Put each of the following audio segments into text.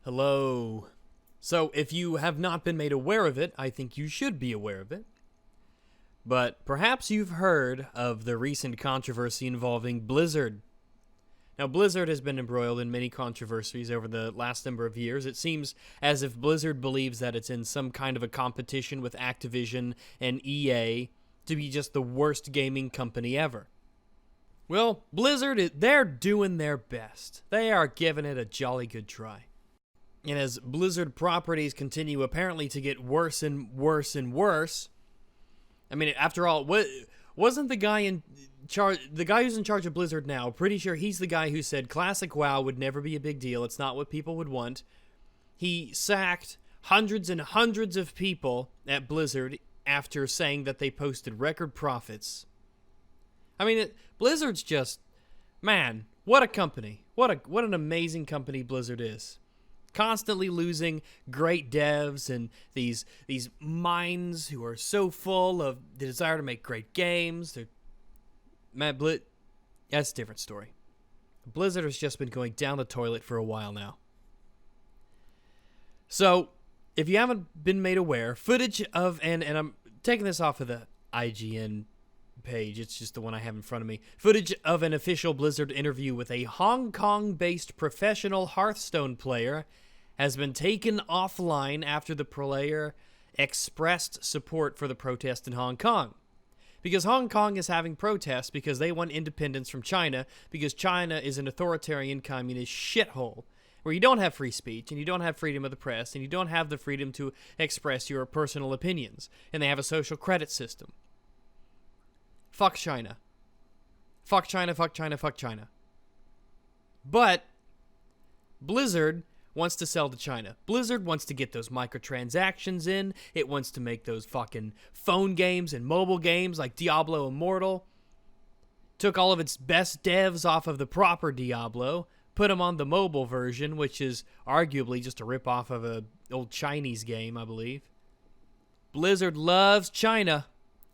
Hello. So, if you have not been made aware of it, I think you should be aware of it. But perhaps you've heard of the recent controversy involving Blizzard. Now, Blizzard has been embroiled in many controversies over the last number of years. It seems as if Blizzard believes that it's in some kind of a competition with Activision and EA to be just the worst gaming company ever. Well, Blizzard, they're doing their best. They are giving it a jolly good try. And as Blizzard properties continue apparently to get worse and worse and worse, I mean, after all, wasn't the guy in charge, the guy who's in charge of Blizzard now, pretty sure he's the guy who said Classic WoW would never be a big deal, it's not what people would want. He sacked hundreds and hundreds of people at Blizzard after saying that they posted record profits. I mean, Blizzard's just, man, what a company. What an amazing company Blizzard is. Constantly losing great devs and these minds who are so full of the desire to make great games. That's a different story. Blizzard has just been going down the toilet for a while now. So, if you haven't been made aware, footage of, and I'm taking this off of the IGN page, it's just the one I have in front of me, footage of an official Blizzard interview with a Hong Kong-based professional Hearthstone player has been taken offline after the player expressed support for the protest in Hong Kong. Because Hong Kong is having protests because they want independence from China, because China is an authoritarian communist shithole where you don't have free speech and you don't have freedom of the press and you don't have the freedom to express your personal opinions, and they have a social credit system. Fuck China. Fuck China, fuck China, fuck China. But Blizzard wants to sell to China. Blizzard wants to get those microtransactions in. It wants to make those fucking phone games and mobile games like Diablo Immortal. Took all of its best devs off of the proper Diablo, put them on the mobile version, which is arguably just a ripoff of an old Chinese game, I believe. Blizzard loves China.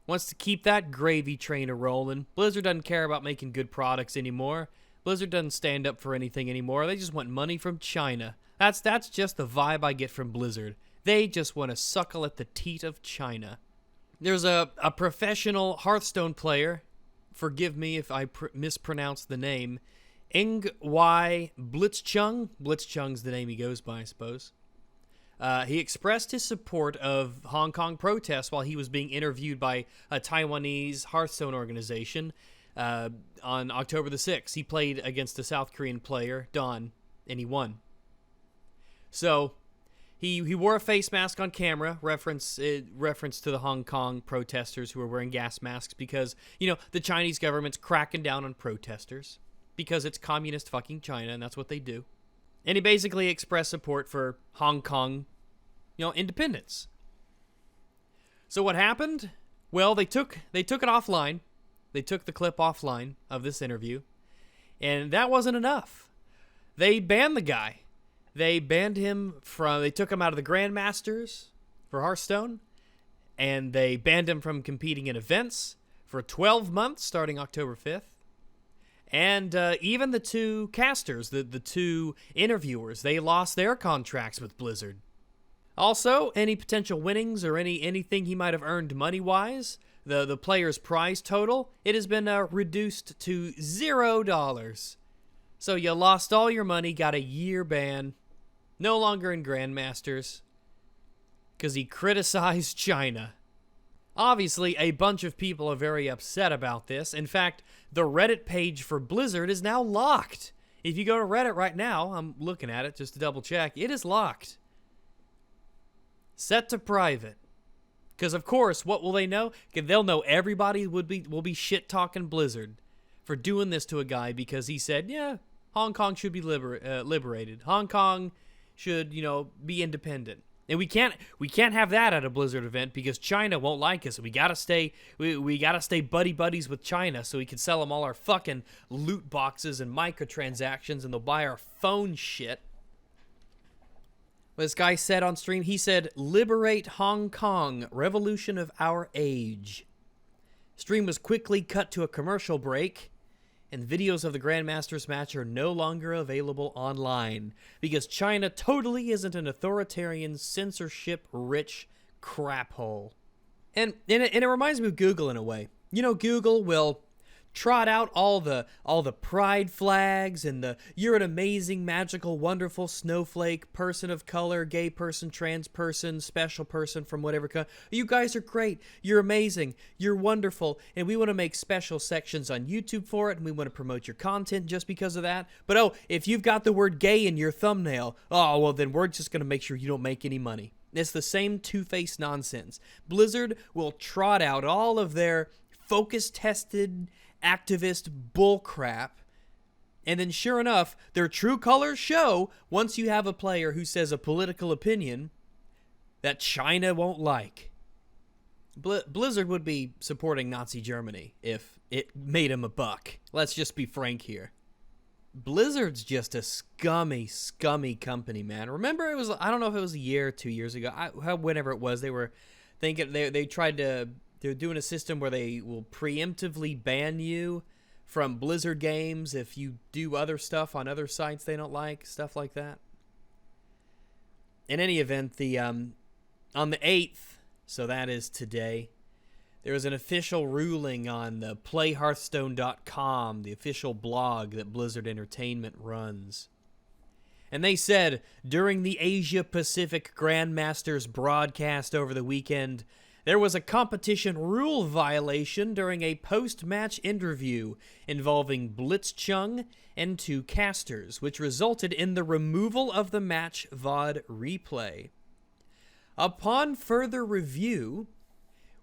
Wants to keep that gravy train a-rolling. Blizzard doesn't care about making good products anymore. Blizzard doesn't stand up for anything anymore. They just want money from China. That's just the vibe I get from Blizzard. They just want to suckle at the teat of China. There's a professional Hearthstone player, forgive me if I mispronounce the name, Ng-Y Blitzchung. Blitzchung's the name he goes by, I suppose. He expressed his support of Hong Kong protests while he was being interviewed by a Taiwanese Hearthstone organization on October the 6th. He played against a South Korean player, Don, and he won. So, he wore a face mask on camera, reference to the Hong Kong protesters who were wearing gas masks because, you know, the Chinese government's cracking down on protesters because it's communist fucking China, and that's what they do. And he basically expressed support for Hong Kong, you know, independence. So what happened? Well, they took it offline. They took the clip offline of this interview, and that wasn't enough. They banned the guy. They banned him they took him out of the Grandmasters for Hearthstone, and they banned him from competing in events for 12 months starting October 5th. And even the two casters, the two interviewers, they lost their contracts with Blizzard. Also, any potential winnings or anything he might have earned money-wise, the player's prize total, it has been reduced to $0. So you lost all your money, got a year ban, no longer in Grandmasters, because he criticized China. Obviously, a bunch of people are very upset about this. In fact, the Reddit page for Blizzard is now locked. If you go to Reddit right now, I'm looking at it just to double check, it is locked. Set to private. Because, of course, what will they know? They'll know everybody will be shit-talking Blizzard for doing this to a guy because he said, yeah, Hong Kong should be liberated. Hong Kong should, you know, be independent. And we can't have that at a Blizzard event because China won't like us. We gotta stay buddy buddies with China so we can sell them all our fucking loot boxes and microtransactions and they'll buy our phone shit. This guy said on stream, he said, "Liberate Hong Kong, revolution of our age." Stream was quickly cut to a commercial break, and videos of the Grandmasters match are no longer available online because China totally isn't an authoritarian, censorship-rich crap hole. And it reminds me of Google in a way. You know, Google will trot out all the pride flags and the "you're an amazing, magical, wonderful snowflake, person of color, gay person, trans person, special person from whatever country. You guys are great. You're amazing. You're wonderful. And we want to make special sections on YouTube for it, and we want to promote your content just because of that. But oh, if you've got the word gay in your thumbnail, oh, well, then we're just going to make sure you don't make any money." It's the same two-faced nonsense. Blizzard will trot out all of their focus-tested activist bullcrap, and then sure enough, their true colors show once you have a player who says a political opinion that China won't like. Blizzard would be supporting Nazi Germany if it made him a buck. Let's just be frank here. Blizzard's just a scummy company, man. Remember, it was, I don't know if it was a year or 2 years ago, whenever it was, they were thinking, they tried to, they're doing a system where they will preemptively ban you from Blizzard games if you do other stuff on other sites they don't like, stuff like that. In any event, on the 8th, so that is today, there was an official ruling on the playhearthstone.com, the official blog that Blizzard Entertainment runs. And they said, during the Asia-Pacific Grandmasters broadcast over the weekend, there was a competition rule violation during a post-match interview involving Blitzchung and 2 casters, which resulted in the removal of the match VOD replay. Upon further review,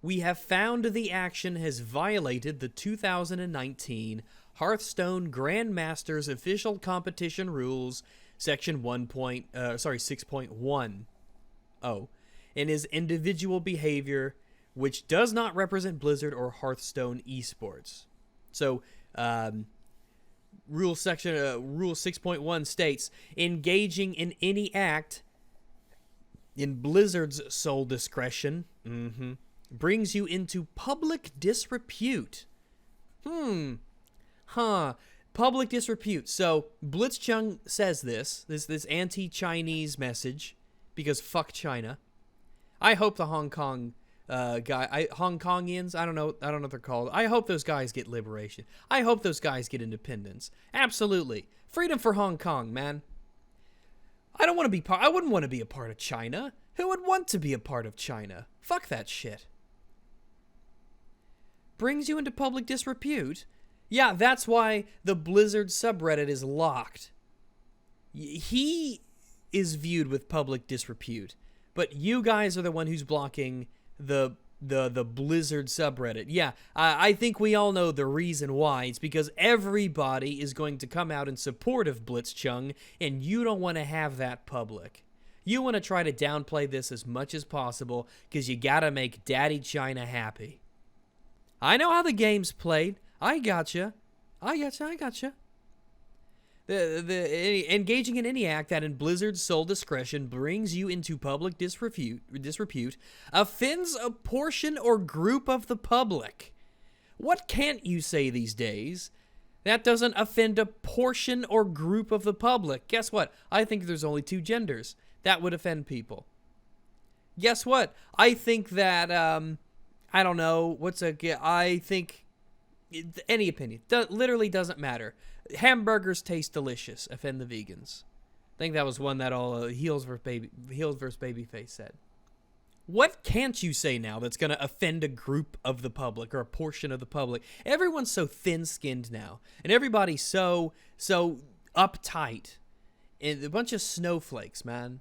we have found the action has violated the 2019 Hearthstone Grandmasters official competition rules, section 6.10, and is individual behavior which does not represent Blizzard or Hearthstone esports. So, rule 6.1 states, engaging in any act in Blizzard's sole discretion, brings you into public disrepute. Public disrepute. So, Blitzchung says this anti-Chinese message, because fuck China. I hope the Hong Kong Hong Kongians, I don't know what they're called. I hope those guys get liberation. I hope those guys get independence. Absolutely. Freedom for Hong Kong, man. I wouldn't want to be a part of China. Who would want to be a part of China? Fuck that shit. Brings you into public disrepute? Yeah, that's why the Blizzard subreddit is locked. He is viewed with public disrepute, but you guys are the one who's blocking the Blizzard subreddit. Yeah, I think we all know the reason why. It's because everybody is going to come out in support of Blitzchung, and you don't want to have that public. You want to try to downplay this as much as possible because you gotta make Daddy China happy. I know how the game's played. I gotcha. Engaging in any act that in Blizzard's sole discretion brings you into public disrepute offends a portion or group of the public. What can't you say these days that doesn't offend a portion or group of the public? Guess what? I think there's only 2 genders. That would offend people. Guess what? I think that, I don't know, I think any opinion. Literally doesn't matter. Hamburgers taste delicious. Offend the vegans. I think that was one that all Heels vs. Babyface said. What can't you say now that's going to offend a group of the public or a portion of the public? Everyone's so thin-skinned now, and everybody's so uptight. And a bunch of snowflakes, man.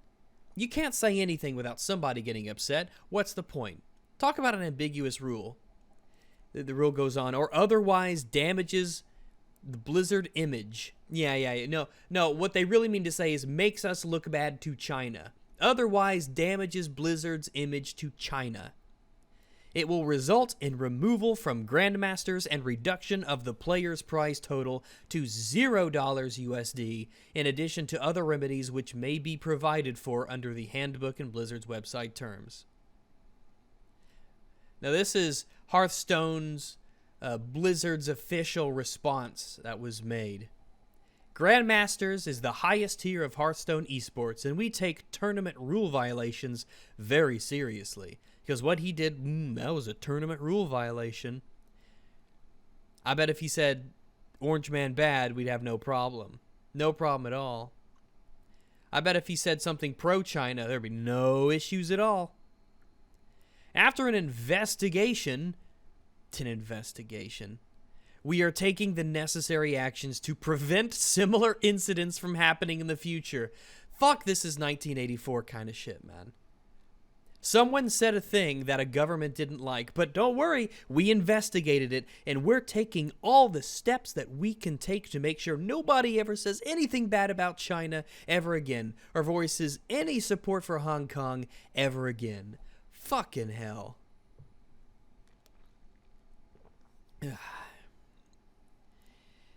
You can't say anything without somebody getting upset. What's the point? Talk about an ambiguous rule. The rule goes on, or otherwise damages the Blizzard image. Yeah. No, what they really mean to say is makes us look bad to China. Otherwise damages Blizzard's image to China. It will result in removal from Grandmasters and reduction of the player's prize total to $0 USD, in addition to other remedies which may be provided for under the handbook and Blizzard's website terms. Now this is Hearthstone's Blizzard's official response that was made. Grandmasters is the highest tier of Hearthstone esports, and we take tournament rule violations very seriously. Because what he did, that was a tournament rule violation. I bet if he said Orange Man bad, we'd have no problem. No problem at all. I bet if he said something pro-China, there'd be no issues at all. After an investigation, we are taking the necessary actions to prevent similar incidents from happening in the future. Fuck, this is 1984 kind of shit, man. Someone said a thing that a government didn't like, but don't worry, we investigated it, and we're taking all the steps that we can take to make sure nobody ever says anything bad about China ever again, or voices any support for Hong Kong ever again. Fucking hell.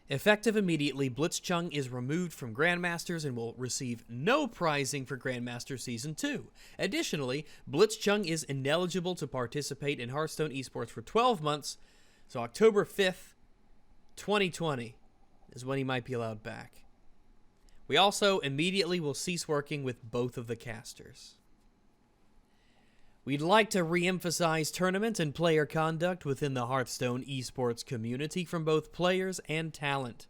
Effective immediately, Blitzchung is removed from Grandmasters and will receive no prizing for Grandmaster Season 2. Additionally, Blitzchung is ineligible to participate in Hearthstone esports for 12 months, so October 5th, 2020 is when he might be allowed back. We also immediately will cease working with both of the casters. We'd like to re-emphasize tournament and player conduct within the Hearthstone esports community from both players and talent.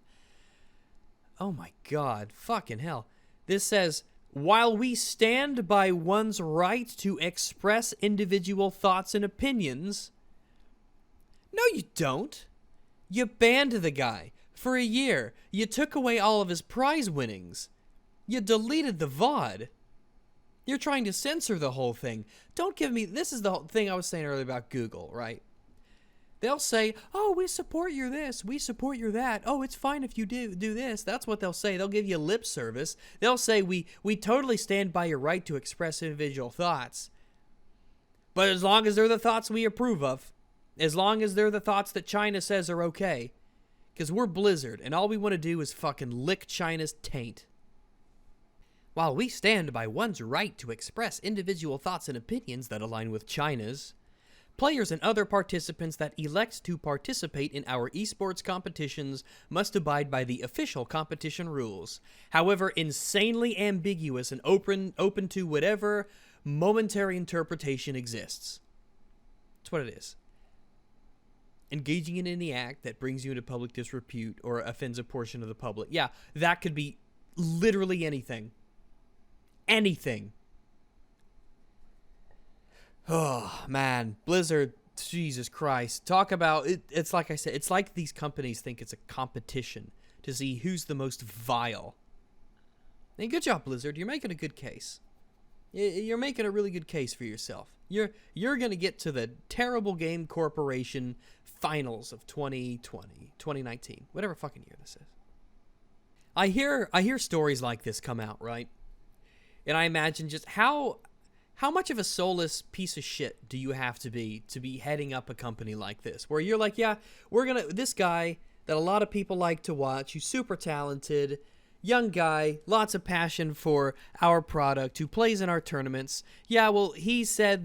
Oh my god, fucking hell. This says, while we stand by one's right to express individual thoughts and opinions... No, you don't. You banned the guy for a year. You took away all of his prize winnings. You deleted the VOD. You're trying to censor the whole thing. Don't give me... This is the whole thing I was saying earlier about Google, right? They'll say, oh, we support your this, we support your that. Oh, it's fine if you do this. That's what they'll say. They'll give you lip service. They'll say, we totally stand by your right to express individual thoughts. But as long as they're the thoughts we approve of, as long as they're the thoughts that China says are okay, because we're Blizzard, and all we want to do is fucking lick China's taint. While we stand by one's right to express individual thoughts and opinions that align with China's, players and other participants that elect to participate in our esports competitions must abide by the official competition rules. However insanely ambiguous and open to whatever momentary interpretation exists. That's what it is. Engaging in any act that brings you into public disrepute or offends a portion of the public. Yeah, that could be literally anything. Anything. Oh, man. Blizzard, Jesus Christ. Talk about... It's like I said, it's like these companies think it's a competition to see who's the most vile. And good job, Blizzard. You're making a good case. You're making a really good case for yourself. You're going to get to the Terrible Game Corporation finals of 2020, 2019. Whatever fucking year this is. I hear stories like this come out, right? And I imagine just how much of a soulless piece of shit do you have to be heading up a company like this? Where you're like, yeah, this guy that a lot of people like to watch, who's super talented, young guy, lots of passion for our product, who plays in our tournaments. Yeah, well, he said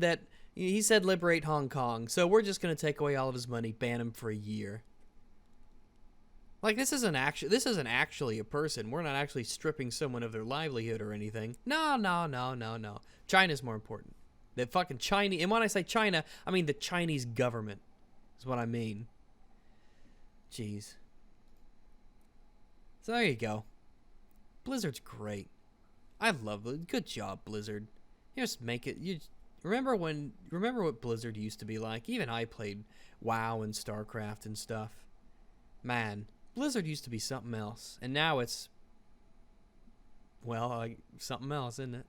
liberate Hong Kong, so we're just going to take away all of his money, ban him for a year. Like, this isn't actually a person. We're not actually stripping someone of their livelihood or anything. No. China's more important. The fucking Chinese... And when I say China, I mean the Chinese government is what I mean. Jeez. So there you go. Blizzard's great. I love it. Good job, Blizzard. You just make it... Remember what Blizzard used to be like? Even I played WoW and StarCraft and stuff. Man... Blizzard used to be something else, and now it's, well, something else, isn't it?